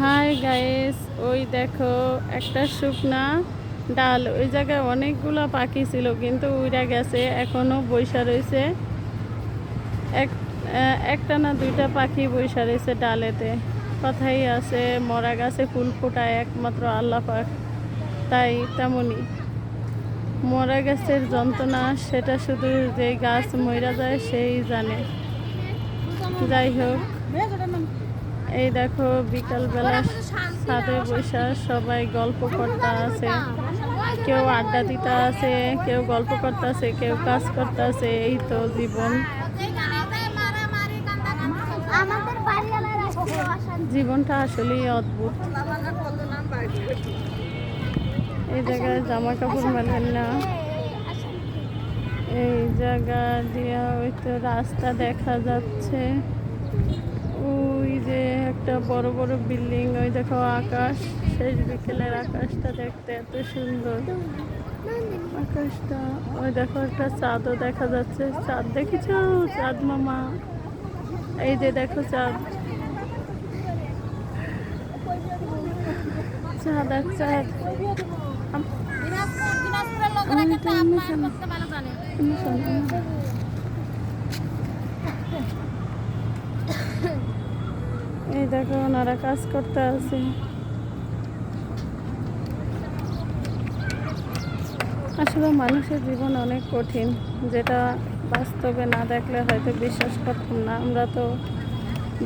Hi guys, ওই দেখো একটা শুকনা ডাল। ওই জায়গায় অনেকগুলো পাখি ছিল কিন্তু উইরা গেছে, এখনো বইসা রয়েছে। এক একটা না দুইটা পাখি বইসা রয়েছে ডালেতে। কথাই আছে, মরা গাছে ফুল ফোটায় একমাত্র আল্লাহ পাক। তাই তেমনই মরা গাছের যন্ত্রণা সেটা শুধু যে গাছ মইরা যায় সেই জানে। যাই হোক, এই দেখো বিকালবেলা ছাদে বসে সবাই গল্প করতে আছে, কেউ আড্ডা দিতে আছে, কেউ গল্প করতে আছে, কেউ কাজ করতে আছে। এই তো জীবন। জীবনটা আসলেই অদ্ভুত। এই জায়গায় জামা কাপড় মেলেন না। এই জায়গা দিয়ে ওই তো রাস্তা দেখা যাচ্ছে। ওই যে একটা বড় বড় বিল্ডিং, ওই দেখো আকাশ। শেষ বিকেলের আকাশটা দেখতে এত সুন্দর আকাশটা। ওই দেখো একটা চাঁদও দেখা যাচ্ছে। চাঁদ দেখেছো? চাঁদ মামা, এই যে দেখো চাঁদ। চাঁদ আর চাঁদ। এই দেখো ওনারা কাজ করতে আছে। আসলে মানুষের জীবন অনেক কঠিন, যেটা বাস্তবে না দেখলে হয়তো বিশ্বাস করতাম না। আমরা তো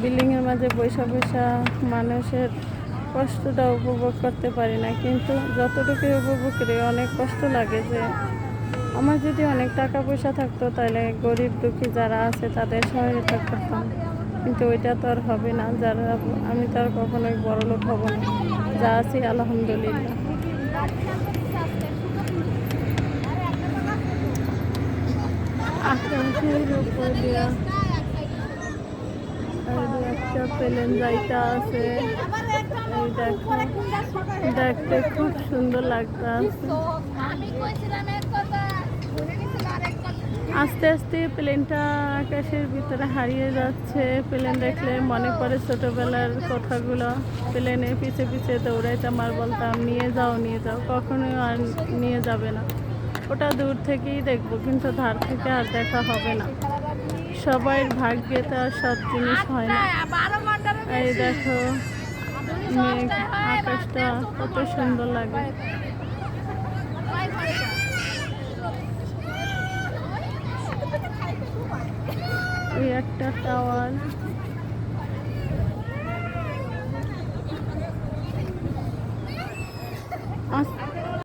বিল্ডিংয়ের মাঝে বৈশা বৈশা মানুষের কষ্টটা উপভোগ করতে পারি না, কিন্তু যতটুকু উপভোগ করি অনেক কষ্ট লাগে যে আমার যদি অনেক টাকা পয়সা থাকতো তাহলে গরিব দুঃখী যারা আছে তাদের সহায়তা করতাম, কিন্তু ওইটা তো আর হবে না। যারা আমি তো আর কখনোই বড়লোক হব না। যা আছি আলহামদুলিল্লাহ। আকাশের উপর দিয়া একটা প্লেন যাইতা আছে। এই দেখো, দেখতে খুব সুন্দর লাগতা আছে। আস্তে আস্তে প্লেনটা আকাশের ভিতরে হারিয়ে যাচ্ছে। প্লেন দেখলে মনে পড়ে ছোটবেলার কথাগুলো। প্লেনের পিছে পিছে দৌড়াইতাম আর বলতাম নিয়ে যাও নিয়ে যাও, কখনোই আর নিয়ে যাবে না। ওটা দূর থেকেই দেখবো, কিন্তু ধার থেকে আর দেখা হবে না। সবাই ভাগ্যে তো আর সব জিনিস হয় না। এই দেখো মেঘ, আকাশটা কত সুন্দর লাগে। এই একটা টাওয়ার। আস্তে